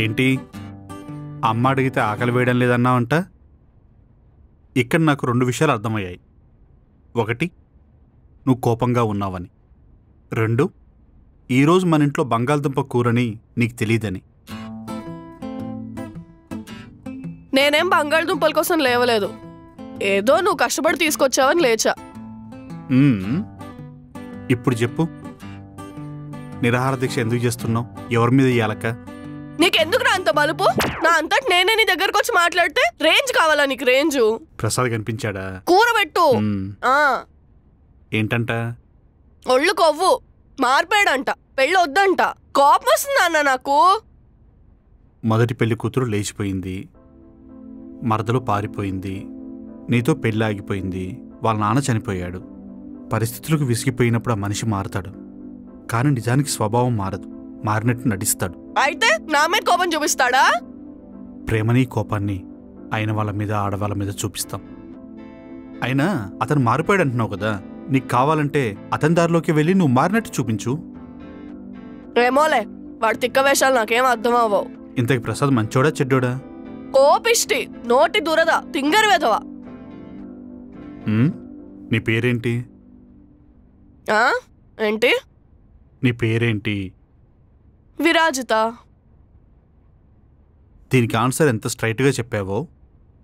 ఏంటి అమ్మ అడిగితే ఆకలి వేయడం లేదన్నావంట? ఇక్కడ నాకు 2 విషయాలు అర్థమయ్యాయి. 1, నువ్వు కోపంగా ఉన్నావని. 2, ఈరోజు మన ఇంట్లో బంగాళదుంప కూరని నీకు తెలియదని. నేనేం బంగాళదుంపల కోసం లేవలేదు. ఏదో నువ్వు కష్టపడి తీసుకొచ్చావని లేచా. ఇప్పుడు చెప్పు, నిరాహార దీక్ష ఎందుకు చేస్తున్నావు? ఎవరి మీద ఇయ్యాలక? నీకెందుకు నా అంత బలుపు? నా అంతటి నేనే నీ దగ్గరకు వచ్చి మాట్లాడితే రేంజ్ కావాలా నీకు? రేంజు ప్రసాద్ కనిపించాడా? కూర పెట్టు. ఏంటంట? ఒళ్ళు కొవ్వు, మార్పాడంట, పెళ్ళి వద్దంట. కోపం వస్తుంది అన్న నాకు. మొదటి పెళ్లి కూతురు లేచిపోయింది, మరదలు పారిపోయింది, నీతో పెళ్ళి ఆగిపోయింది, వాళ్ళ నాన్న చనిపోయాడు. పరిస్థితులకు విసిగిపోయినప్పుడు ఆ మనిషి మారతాడు, కానీ నిజానికి స్వభావం మారదు, మారినట్టు నటిస్తాడు. అయితే నా మీద కోపం చూపిస్తాడా? ప్రేమని కోపాన్ని అయిన వాళ్ళ మీద ఆడవాళ్ళ మీద చూపిస్తాం. అయినా అతను మారిపోయాడు అంటున్నావు కదా, నీకు కావాలంటే అతని దారిలోకి వెళ్ళి నువ్వు మారినట్టు చూపించు. ఏమోలే, వాడి తిక్క వేషాలు నాకేం అర్థం అవ్వవు. ఇంతకి ప్రసాద్ మంచోడా చెడ్డోడా? కోపిష్టి, నోటి దురద, తింగరి వెధవా. నీ పేరేంటి? ఏంటి? నీ పేరేంటి? విరాజిత. దీనికి ఆన్సర్ ఎంత స్ట్రైట్గా చెప్పావో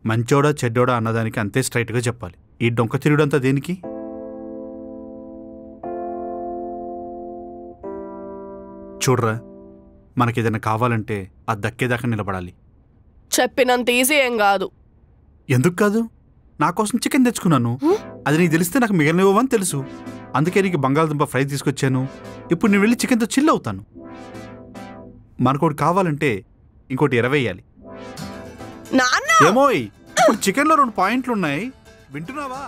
మంచోడా చెడ్డోడా అన్నదానికి అంతే స్ట్రైట్గా చెప్పాలి. ఈ డొంక తిరుగుడంతా దేనికి? చూడరా, మనకేదైనా కావాలంటే అది దక్కేదాకా నిలబడాలి. చెప్పినంత ఈజీ ఏం కాదు. ఎందుకు కాదు? నా కోసం చికెన్ తెచ్చుకున్నాను, అది నీకు తెలిస్తే నాకు మిగిలినవని తెలుసు. అందుకే నీకు బంగాళదుంప ఫ్రై తీసుకొచ్చాను. ఇప్పుడు నేను వెళ్ళి చికెన్తో చిల్ అవుతాను. మనకోటి కావాలంటే ఇంకోటి 20 వేయాలి. ఏమోయ్, ఇప్పుడు చికెన్లో 2 పాయింట్లు ఉన్నాయి, వింటున్నావా?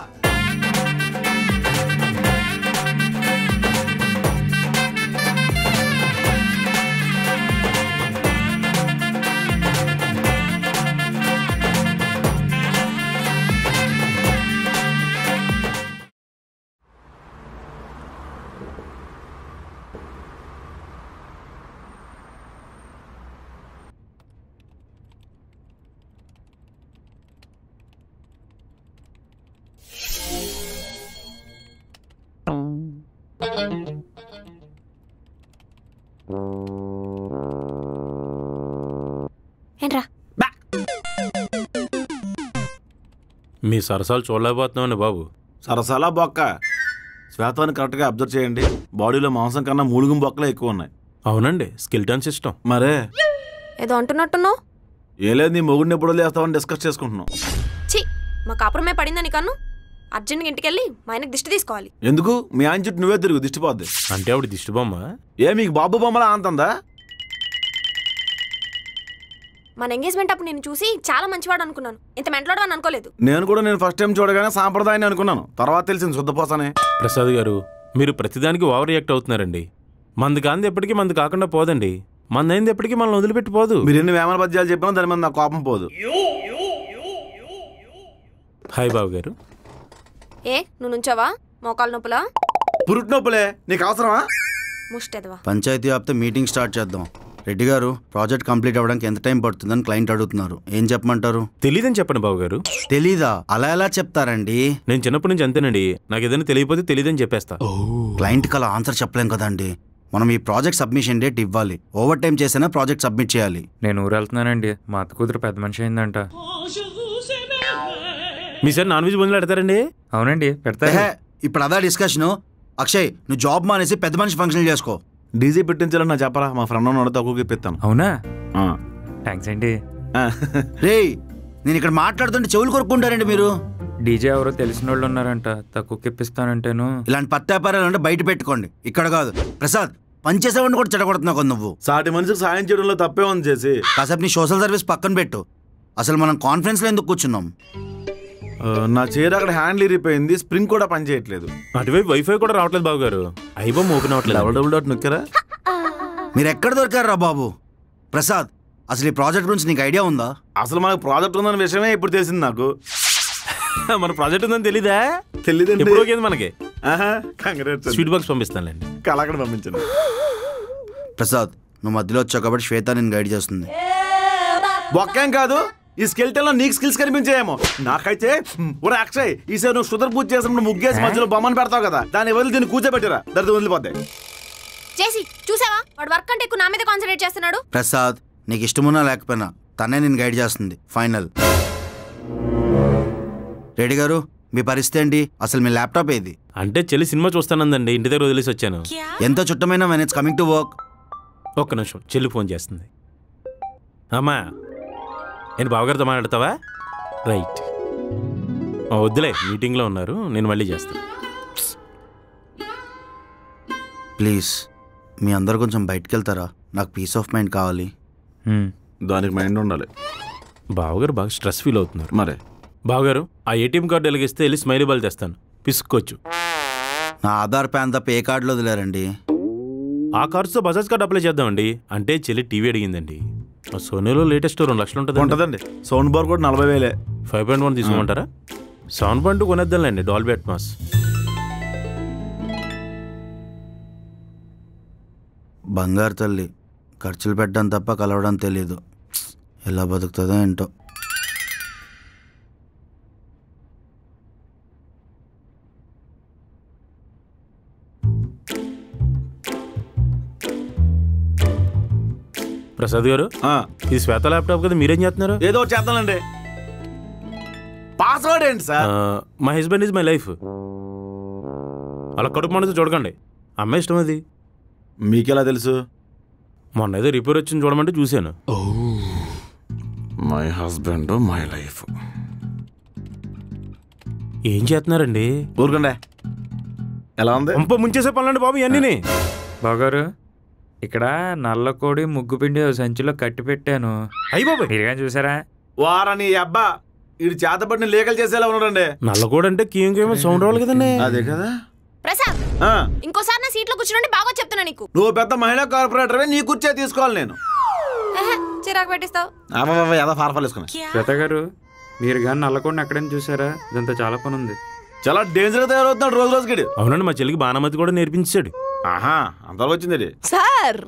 మీ సరసాలు చూడలేకపోతున్నామండి బాబు. సరసాలా బొక్క? శ్వేతాన్ని కరెక్ట్గా అబ్జర్వ్ చేయండి. బాడీలో మాంసం కన్నా మూలుగుం బొక్కలే ఎక్కువ ఉన్నాయి. అవునండి, స్కెలిటన్ సిస్టమ్. మరే ఏదో అంటున్నట్టున్నావు. ఏ లేదు, నీ మొగుడిని ఎప్పుడు లేస్తావని డిస్కస్ చేసుకుంటున్నాం. ఛీ, మా కాపురమే పడిందని కన్ను. అర్జెంట్గా ఇంటికెళ్ళి మా ఆయనకి దిష్టి తీసుకోవాలి. ఎందుకు? మీ ఆయన చుట్టూ నువ్వే తిరుగు, దిష్టిపోద్ది. అంటే ఆవిడ దిష్టి బొమ్మ? ఏ మీకు బాబు బొమ్మలా అంతందా? మన ఎంగేజ్మెంట్ అప్పుడు నేను చూసి చాలా మంచివాడు అనుకున్నాను, ఇంత మెంటలోడు అని అనుకోలేదు. నేను ఫస్ట్ టైం చూడగానే సాంప్రదాయాన్ని అనుకున్నాను, తర్వాత తెలిసింది శుద్ధపోసానే. ప్రసాద్ గారు, మీరు ప్రతిదానికి ఓవర్ రియాక్ట్ అవుతున్నారండి. మంది కాంది ఎప్పటికీ మంది కాకుండా పోదండి, మంది అయింది ఎప్పటికీ మనల్ని వదిలిపెట్టి పోదు. మీరు ఎన్ని వేమన పద్యాలు చెప్పినా దాని మీద నా కోపం పోదు. హాయ్ బాబు గారు. ఏ నువ్వు నుంచావా? మోకాలు నొప్పులా? పురుటి నొప్పులే, నీకు అవసరమా? ముష్టెదవా. పంచాయతీ ఆపితే మీటింగ్ స్టార్ట్ చేద్దాం. రెడ్డి గారు, ప్రాజెక్ట్ కంప్లీట్ అవ్వడానికి ఎంత టైం పడుతుందని క్లయింట్ అడుగుతున్నారు. ఏం చెప్పమంటారు? తెలీదని చెప్పండి బాబు గారు. తెలీదా? అలా ఎలా చెప్తారండి? నేను చిన్నప్పటి నుంచి అంతేనండి, నాకు ఏదైనా తెలియకపోతే తెలియదని చెప్పేస్తా. క్లయింట్ కి అలా ఆన్సర్ చెప్పలేం కదండి. మనం ఈ ప్రాజెక్ట్ సబ్మిషన్ డేట్ ఇవ్వాలి. ఓవర్ టైం చేసినా ప్రాజెక్ట్ సబ్మిట్ చేయాలి. నేను ఊరు వెళ్తున్నానండి, మా అత్త కూతురు పెద్ద మనిషి అయిందంట. మీ సార్ నాన్ వెజ్ భోజనాలు పెడతారండి? అవునండి, పెడతా. ఇప్పుడు అదా డిస్కషన్. అక్షయ్, నువ్వు జాబ్ మానేసి పెద్ద మనిషి ఫంక్షన్ చేసుకో. డీజే పెట్టించాలని నా చెప్పరా, మా ఫ్రెండ్ ఉన్నాడు, తక్కువకి ఇప్పిస్తాను. అవునా? థ్యాంక్స్ అండి. రే, నేను ఇక్కడ మాట్లాడుతుంటే చెవులు కొరుక్కుంటారండి మీరు. డీజే ఎవరో తెలిసిన వాళ్ళు ఉన్నారంట, తక్కువకి ఇప్పిస్తానంటేను. ఇలాంటి పత్తాపారాలు అంటే బయట పెట్టుకోండి, ఇక్కడ కాదు. ప్రసాద్, పనిచేసేవాడిని కూడా చెడగొడుతున్నావు కదా నువ్వు. సాటి మనిషికి సాయం చేయడంలో తప్పే ఉంది చేసి. కాసేపు నీ సోషల్ సర్వీస్ పక్కన పెట్టు. అసలు మనం కాన్ఫరెన్స్ లో ఎందుకు కూర్చున్నాం? నా చైర్ అక్కడ హ్యాండిల్ ఇరిపోయింది, స్ప్రింగ్ కూడా పని చేయట్లేదు. అటువైపు వైఫై కూడా రావట్లేదు బాబు గారు, ఐబొమ్మ ఓపెన్ అవ్వట్లేదు. డబుల్ నొక్కారా? మీరు ఎక్కడ దొరికారా బాబు? ప్రసాద్, అసలు ఈ ప్రాజెక్ట్ గురించి నీకు ఐడియా ఉందా? అసలు మనకు ప్రాజెక్ట్ ఉందన్న విషయమే ఇప్పుడు తెలిసింది నాకు. మన ప్రాజెక్ట్ ఉందని తెలీదా? తెలియదండి. ఎప్పుడు ఓకే మనకి. Sweet box పంపిస్తానులేండి. కళాకడ పంపించండి. ప్రసాద్, నువ్వు మధ్యలో వచ్చావు కాబట్టి శ్వేత నేను గైడ్ చేస్తుంది. బొక్కేం కాదు, ఈ స్కెల్టన్ లో నీకు స్కిల్స్ కనిపించేయేమో. నాకైతే ఒరే అక్షయ్, ఈసారి నువ్వు శుద్ధ పూజ చేసినప్పుడు ముగ్గేసి మధ్యలో బొమ్మను పెడతావు కదా, దాన్ని వదిలి దీన్ని కూర్చోబెట్టిరా, దరిద్రం వదిలిపోతాయి. చేసి చూసావా, వాడు వర్క్ అంటే ఎక్కువ నా మీద కాన్సన్ట్రేట్ చేస్తున్నాడు. ప్రసాద్, నీకు ఇష్టమున్నా లేకపోయినా తనే నేను గైడ్ చేస్తుంది. ఫైనల్. రెడ్డి గారు, మీ పరిస్థితి ఏంటి? అసలు మీ ల్యాప్టాప్ ఏది? అంటే చెల్లి సినిమా చూస్తానందండి, ఇంటి దగ్గర వదిలేసి వచ్చాను. ఎంత చుట్టమైనా when it's coming to work. ఒక్క నిమిషం, చెల్లి ఫోన్ చేస్తుంది. అమ్మా, నేను బావగారితో మాట్లాడతావా? రైట్, వద్దులే, మీటింగ్లో ఉన్నారు, నేను మళ్ళీ చేస్తాను. ప్లీజ్ మీ అందరు కొంచెం బయటకు వెళ్తారా? నాకు పీస్ ఆఫ్ మైండ్ కావాలి. దానికి మైండ్ ఉండాలి. బావగారు బాగా స్ట్రెస్ ఫీల్ అవుతున్నారు. మరే బావగారు, ఆ ఏటీఎం కార్డు వెలిగిస్తే వెళ్ళి స్మైలీ బాల్ తెస్తాను, పిసుక్కోవచ్చు. నా ఆధార్ ప్యాన్ తప్ప ఏ కార్డులో వదిలేరండి? ఆ కార్డ్స్తో బజాజ్ కార్డు అప్లై చేద్దామండి. అంటే చెల్లి టీవీ అడిగిందండి. సోనీలో లేటెస్ట్ 2 లక్షలు ఉంటుంది. ఉంటుందండి. సౌండ్ బార్ కూడా 40,000. 5.1 తీసుకోమంటారా? 7.2 కొనేద్దాంలేండి, డాల్బీ అట్మాస్. బంగారు తల్లి, ఖర్చులు పెట్టడం తప్ప కలవడం తెలీదు. ఎలా బతుకుతుందో ఏంటో. ప్రసాద్ గారు, ఇది శ్వేత ల్యాప్టాప్ కదా, మీరేం చేస్తున్నారు? ఏదో చేద్దానండి. పాస్వర్డ్ ఏంటి sir? My husband is my life. అలా కడుపు మనతో చూడకండి, అమ్మాయి ఇష్టం అది. మీకెలా తెలుసు? మొన్న ఏదో రిపేర్ వచ్చింది చూడమంటే చూశాను. My husband my life. ఏం చేస్తున్నారండి? ఊరుకండే. ఎలా ఉంది? పంప ముంచేసే పనులండి బాబు ఇవన్నీ. బాగారు, ఇక్కడ నల్ల కోడి ముగ్గు పిండి సంచిలో కట్టి పెట్టాను. అయ్యి బాబు, మీరుగా చూసారా? వారని అబ్బా, ఇది చేతపడిని లేఖలు చేసేలా ఉన్నాడండి. నల్లగోడ అంటే కేమో సౌండ్ రావాలి కదండి. అదే కదా. ప్రసాద్, ఇంకోసారి నా సీట్లో కూర్చుంటే బాగా చెప్తున్నా నీకు. నువ్వు పెద్ద మహిళా కార్పొరేటర్, నీ కూర్చే తీసుకోవాలి నేను. చిరాకు పెట్టిస్తావు. ఏదో ఫార్ఫాల్ వేసుకున్నా. శ్వేత గారు, మీరు కానీ నల్లకోడిని ఎక్కడైనా చూసారా? ఇదంతా చాలా పని ఉంది. చాలా డేంజర్ తయారవుతున్నాడు రోజు రోజుకి. అవునండి, మా చెల్లికి బాణమతి కూడా నేర్పించాడు. ఆహా, అంతలో వచ్చింది. సార్,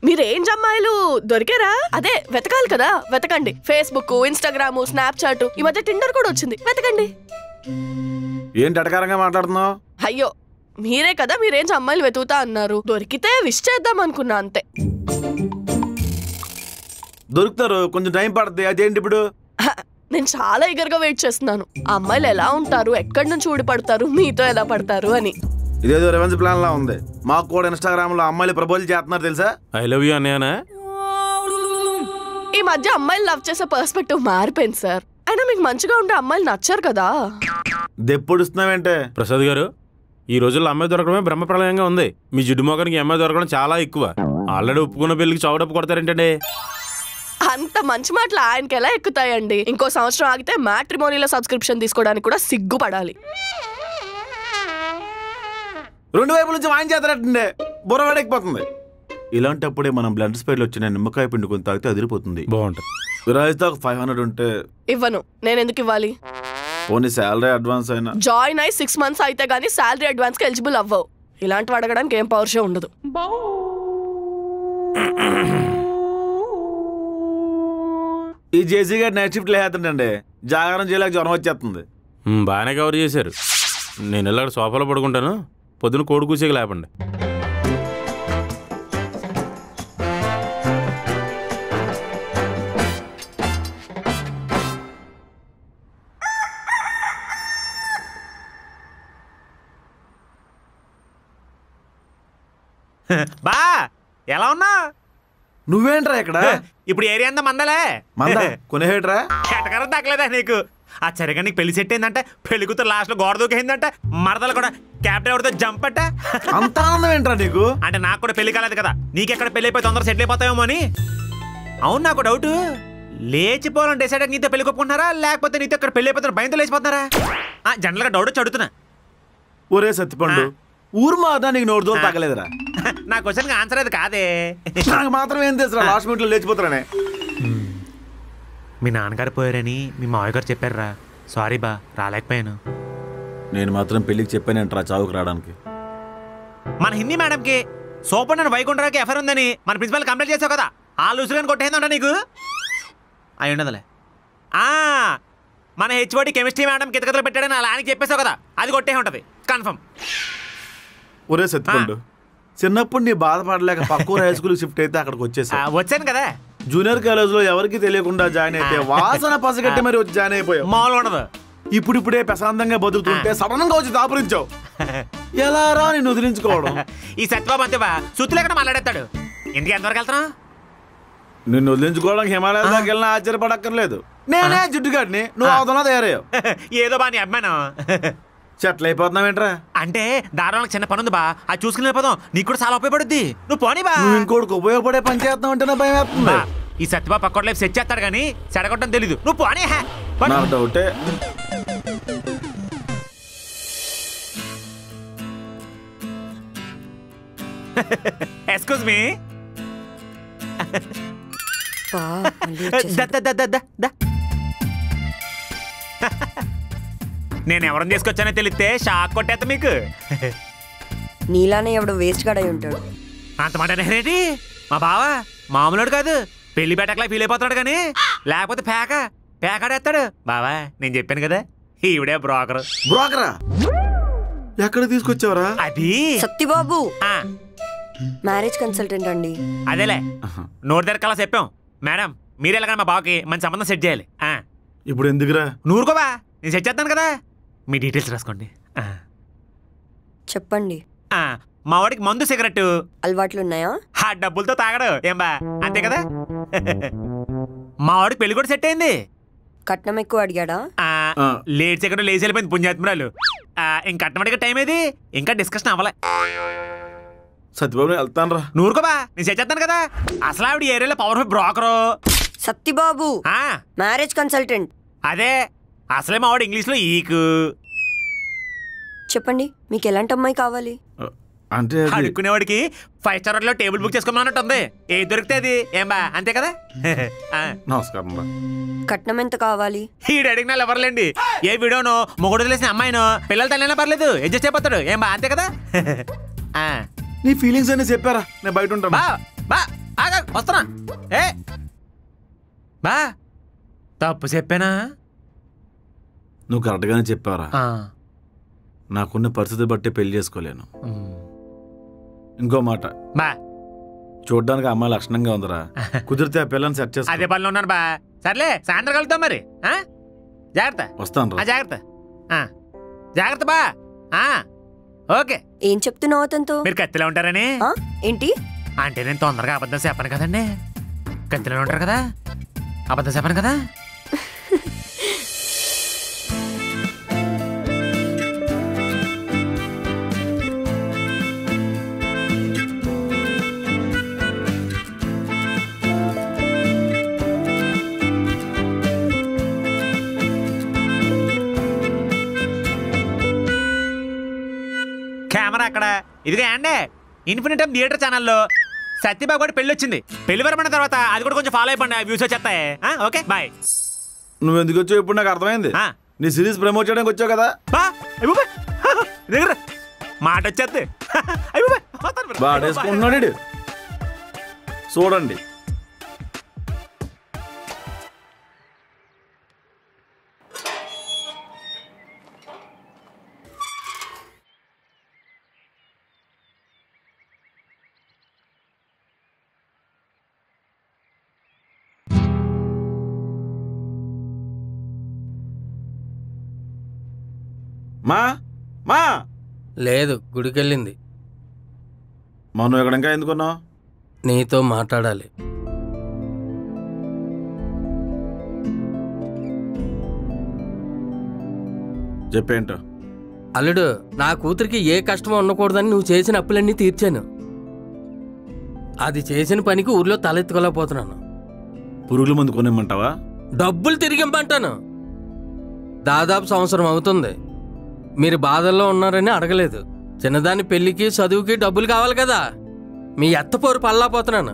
మీరేం అమ్మాయిలు దొరికారా? అదే వెతకాలి కదా, వెతకండి. ఫేస్బుక్, ఇన్స్టాగ్రామ్, స్నాప్చాట్, ఈ మధ్య టిండర్ కూడా వచ్చింది, వెతకండి. ఏంటి అటకారంగా మాట్లాడుతున్నావు? అయ్యో, మీరే కదా మీరేం అమ్మాయిలు వెతుకుతా అన్నారు. దొరికితే విష్ చేద్దాం అనుకున్నా, అంతే. దొరుకుతారు, కొంచెం టైం పడుతుంది. అదేంటి ఇప్పుడు? నేను చాలా ఈగర్గా వెయిట్ చేస్తున్నాను. ఆ అమ్మాయిలు ఎలా ఉంటారు, ఎక్కడి నుంచి ఊడిపడతారు, మీతో ఎలా పడతారు అని. ఇదేదో రెవెన్స్ ప్లాన్ లా ఉంది. మాకు కూడా ఇన్స్టాగ్రామ్ లో అమ్మాయిలు ప్రపోజల్ చేస్తున్నారు తెలుసా? ఐ లవ్ యూ అన్నయ్యనా. ఈ మధ్య అమ్మాయిలు లవ్ చేసే పర్స్పెక్టివ్ మారిపోయింది సార్. అయినా మీకు మంచిగా ఉండే అమ్మాయిలు నచ్చారు కదా. దెప్పుడుస్తున్నావేంటే? ప్రసాద్ గారు, ఈ రోజుల్లో అమ్మాయి దొరకడమే బ్రహ్మప్రలయంగా ఉంది. మీ జిడ్డు మొగానికి అమ్మాయి దొరకడం చాలా ఎక్కువ. ఆల్రెడీ ఒప్పుకున్న పెళ్లికి చౌడప్పు కొడతారేంటండి? అంత మంచి మాటలు ఆయనకి ఎలా ఎక్కుతాయండి? ఇంకో సంవత్సరం ఆగితే మ్యాట్రిమోనీలో సబ్స్క్రిప్షన్ తీసుకోవడానికి కూడా సిగ్గుపడాలి. 2 వైపుల నుంచి వాయిన్ చేస్తారంటే బుర్ర వేడెక్కిపోతుంది. ఇలాంటప్పుడే మనం బ్లడ్ స్పైడ్లో వచ్చిన నిమ్మకాయ పిండుకొని తాగితే అదిరిపోతుంది. బాగుంటుంది. విరాజితో 500 ఉంటే ఇవ్వను. నేను ఎందుకు ఇవ్వాలి? ఓన్లీ శాలరీ అడ్వాన్స్ అయినా. జాయిన్ అయి 6 months అయితే గానీ శాలరీ అడ్వాన్స్ కి ఎలిజిబుల్ అవ్వవు. ఇలాంటివి అడగడానికి ఏం పౌరుషం ఉండదు. ఈ జేసీ గారు నైట్ షిఫ్ట్ లేదండి, జాగారం చేయలేక జ్వరం వచ్చేస్తుంది. బాగానే కవర్ చేశారు. నేను ఇలాగ సోఫాలో పడుకుంటాను, పొద్దున కోడి కూసేకి లేపండి. బా ఎలా ఉన్నా? నువ్వేంట్రా ఇక్కడ? ఇప్పుడు ఏరియా అంతా మందలే. కొనేహేట్రా? ఎటకరం తగ్గలేదా నీకు? ఆ సరిగా నీకు పెళ్లి సెట్ అయిందంటే, పెళ్లి కూతురు లాస్ట్ లో గోడ దూకేయిందంటే, మరదలు కూడా క్యాబ్ డ్రైవర్తో జంప్ అట్ట. అంత ఆనందం ఏంట్రా నీకు? అంటే నాకు కూడా పెళ్లి కాలేదు కదా, నీకెక్కడ పెళ్లి అయిపోయి తొందర సెటిల్ అయిపోతావేమో అని. అవును, నాకు డౌట్, లేచిపోవాలని డిసైడ్ నీతో పెళ్లి కొప్పుకుంటున్నారా, లేకపోతే నీతో ఇక్కడ పెళ్లి అయిపోతున్నా భయంతో లేచిపోతున్నారా? జనరల్ గా డౌట్ వచ్చి అడుగుతున్నా. ఒరే సత్తిపండు, ఊరు మాదా నీకు నోరు దూరం తగ్గలేదురా? నా క్వశ్చన్ ఆన్సర్ అది కాదే. నాకు మాత్రం ఏం తెలుసురా, లాస్ట్ మినిట్ లో లేచిపోతారనే. మీ నాన్నగారు పోయారని మీ మావయ్య గారు చెప్పారా? సారీ బా, రాలేకపోయాను. నేను మాత్రం పెళ్లికి చెప్పానంటరా చావుకు రావడానికి. మన హిందీ మేడంకి సోపన్ వైకుంఠరావుకి ఎఫర్ ఉందని మన ప్రిన్సిపల్ కంప్లైంట్ చేసావు కదా, ఆ లూసుగాని కొట్టేందంట నీకు. అయి ఉండదులే. మన హెచ్ఓడి కెమిస్ట్రీ మేడం కితకతలు పెట్టాడని అలా ఆయనకి చెప్పేసావు కదా, అది కొట్టే ఉంటుంది కన్ఫర్మ్. ఒరే సత్తిపండు, చిన్నప్పుడు నీ బాధపడలేక పక్కూరు హై స్కూల్ షిఫ్ట్ అయితే అక్కడికి వచ్చేసా. వచ్చాను కదా. జూనియర్ కాలేజ్ లో ఎవరికి తెలియకుండా జాయిన్ అయితే వాసన పసగట్టి మరి వచ్చి జాయిన్ అయిపోయావు. మామూలు ఉండదు. ఇప్పుడిప్పుడే ప్రశాంతంగా బతుకుతుంటే సడన్ గా వచ్చి దాపురించావు. ఎలా రా నేను వదిలించుకోవడం? ఈ సత్యబాబు అంతేవా సుత్తులు ఎక్కడ మాట్లాడేస్తాడు. ఇంటికి ఎంతవరకు వెళ్తున్నావు? నిన్ను వదిలించుకోవడానికి హిమాలయ దాకా వెళ్ళినా ఆశ్చర్యపడక్కర్లేదు. నేనే జుట్టుగాడిని, నువ్వు అవుతున్నా తయారయ్యావు. ఏదో బా నీ అభిమానం. చెట్లు అయిపోతున్నావేంట్రా? అంటే దారిలో చిన్న పని ఉంది బా, అది చూసుకుని వెళ్ళిపోదాం. నీకు కూడా చాలా ఉపయోగపడుద్ది. నువ్వు పోనీ బా. నువ్వు ఇంకోటికి ఉపయోగపడే పని చేస్తున్నావు అంటే నా భయం వేస్తుంది. ఈ సత్యబాబు పక్కన లైఫ్ సెట్ చేస్తాడు కానీ చెడగొట్టడం తెలీదు. నువ్వు పోనీ. నా డౌటే. Excuse me. నేను ఎవరిని తీసుకొచ్చానో తెలిస్తే షాక్ కొట్టేస్తా మీకు. నీలానే ఎవడు వేస్ట్ గాడై ఉంటాడు. అంత మాట ఏంటి? మా బావ మామూలుడు కాదు, పెళ్లి పెట్టకలా ఫీల్ అయిపోతున్నాడు కానీ లేకపోతే పేకాడేస్తాడు. బావా నేను చెప్పాను కదా, ఈవిడే బ్రోకర్. బ్రోకరా? ఎక్కడ తీసుకొచ్చావరా? అది సత్యబాబు మ్యారేజ్ కన్సల్టెంట్ అండి. అదేలే నోటి దగ్గర కలా చెప్పాం. మేడం మీరు ఎలాగ మా బావకి మంచి సంబంధం సెట్ చేయాలి. ఇప్పుడు ఎందుకురా? నూరుకోబా, నేను సెట్ చేస్తాను కదా. మీ డీటెయిల్స్ రాసుకోండి. చెప్పండి. మా వాడికి మందు సిగరెట్ అలవాట్లు ఉన్నాయా? డబ్బులతో తాగడు ఏం బా, అంతే కదా. మా వాడికి పెళ్లి కూడా సెట్ అయింది. కట్నం ఎక్కువ అడిగాడా? లేట్ సెకండ్ లేచి వెళ్ళిపోయింది పుణ్యాత్మరాలు. ఇంక కట్నం అడిగే టైం ఏది? ఇంకా డిస్కషన్ అవ్వలే. సత్యబాబు వెళ్తాను రా. నూరుకోబా, నేను సెట్ చేస్తాను కదా. అసలు ఆవిడ ఏరియాలో powerful broker. Satyababu marriage consultant. అదే అసలే మా వాడు ఇంగ్లీష్ లో ఈకు. చెప్పండి మీకు ఎలాంటి అమ్మాయి కావాలి? అంటే అడుక్కునేవాడికి 5 స్టార్ లో టేబుల్ బుక్ చేసుకోమన్నట్టు ఉంది. ఏది దొరికితే అది ఏం బా, అంతే కదా. నమస్కారం. కట్నం ఎంత కావాలి? ఈడు అడిగిన ఎవరులేండి. ఏ వీడియోనో మొగుడు తెలిసిన అమ్మాయినో పిల్లలు తల్లినా పర్లేదు, అడ్జస్ట్ అయిపోతాడు ఏం బా, అంతే కదా. నీ ఫీలింగ్స్ అన్ని చెప్పారా? నేను బయట ఉంటాను. వస్తున్నా. ఏ బా తప్పు చెప్పానా? నువ్వు కరెక్ట్గానే చెప్పావరా. నాకున్న పరిస్థితి బట్టి పెళ్లి చేసుకోలేను. ఇంకో మాట, చూడ్డానికి అమ్మాయి లక్షణంగా ఉందిరా. కుదిరితే ఆ పిల్లని సెట్ చేసుకో. అదే పనిలో ఉన్నాను బా. సర్లే సాయంత్రం కలుద్దాం మరి. జాగ్రత్త. వస్తాను రా. జాగ్రత్త జాగ్రత్త బా. ఓకే. ఏం చెప్తున్నావు అతనితో? మీరు కత్తిలో ఉంటారని. ఏంటి అంటే నేను తొందరగా అబద్ధం చెప్పను కదండి. కత్తిలో ఉంటారు కదా, అబద్ధం చెప్పను కదా. కెమెరా అక్కడ. ఇదిగా అండి ఇన్ఫినిటమ్ థియేటర్ ఛానల్లో సత్యబాబు కూడా పెళ్లి వచ్చింది. పెళ్లి వరమైన తర్వాత అది కూడా కొంచెం ఫాలో అయిపోండి, వ్యూస్ వచ్చేస్తాయి. Okay bye. నువ్వు ఎందుకు వచ్చావు ఇప్పుడు నాకు అర్థమైంది. నీ సిరీస్ ప్రమోట్ చేయడానికి వచ్చావు కదా. మాట వచ్చేద్ది. బాడేసుకుంటున్నాడు చూడండి. మా లేదు, గుడికెళ్ళింది. మనం ఎక్కడ ఇంకా ఎందుకున్నావు? నీతో మాట్లాడాలి. చెప్పేంటో. అల్లుడు, నా కూతురికి ఏ కష్టమో ఉండకూడదని నువ్వు చేసిన అప్పులన్నీ తీర్చాను. అది చేసిన పనికి ఊర్లో తలెత్తుకోలేకపోతున్నాను. పురుగుల మందు కొనిమ్మంటావా? డబ్బులు తిరిగిమ్మంటాను. దాదాపు సంవత్సరం అవుతుంది. మీరు బాధల్లో ఉన్నారని అడగలేదు. చిన్నదాని పెళ్లికి చదువుకి డబ్బులు కావాలి కదా. మీ ఎత్తపోరు పల్లాపోతున్నాను.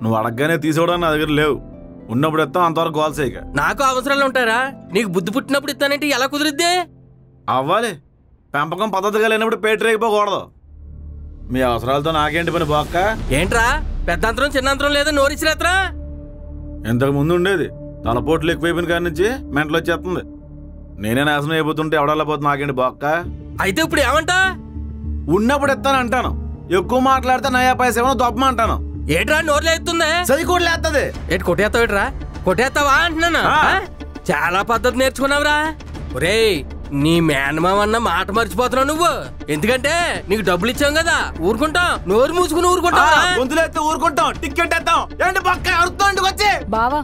నువ్వు అడగగానే తీసుకోవడానికి నా దగ్గర లేవు. ఉన్నప్పుడు ఇస్తాం, అంతవరకు కాల్ చేయక. నాకు అవసరాలు ఉంటారా? నీకు బుద్ధి పుట్టినప్పుడు ఇస్తానంటే ఎలా కుదిరిద్దే? అవ్వాలి. పెంపకం పద్ధతిగా లేనప్పుడు పేట రేగిపోకూడదు. మీ అవసరాలతో నాకేంటి పని బాక్క? ఏంట్రా పెద్దంతరం చిన్నంతరం లేదా నోరిచ్చిరేత్రా? ఇంతకు ముందు ఉండేది. తలపోట్లు ఎక్కువైపోయిన కాడి నుంచి మెంటలు వచ్చేస్తుంది. నేనే నాశనం అయిపోతుంటే ఎవడల్లా పోతుంది నాకేంటి బొక్క. అయితే ఇప్పుడు ఏమంటా? ఉన్నప్పుడు ఎత్తాను అంటాను, ఎక్కువ మాట్లాడితే నయా పైసా ఏమో దొప్పమ అంటాను. ఏట్రా నోర్లు ఎత్తుందే? సరి కూడా లేస్తుంది. ఏటి కొట్టేస్తావు? ఏట్రా కొట్టేస్తావా అంటున్నాను. చాలా పద్ధతి నేర్చుకున్నావురా. ఒరేయ్, నీ మేనమావన్న మాట మర్చిపోతున్నావు నువ్వు. ఎందుకంటే నీకు డబ్బులు ఇచ్చాం కదా, ఊరుకుంటాం. నోరు మూసుకుని ఊరుకుంటాం. గొంతులు ఎత్తే ఊరుకుంటాం, టికెట్ ఎత్తాం. ఏంటి పక్క అడుగుతాం వచ్చి బావా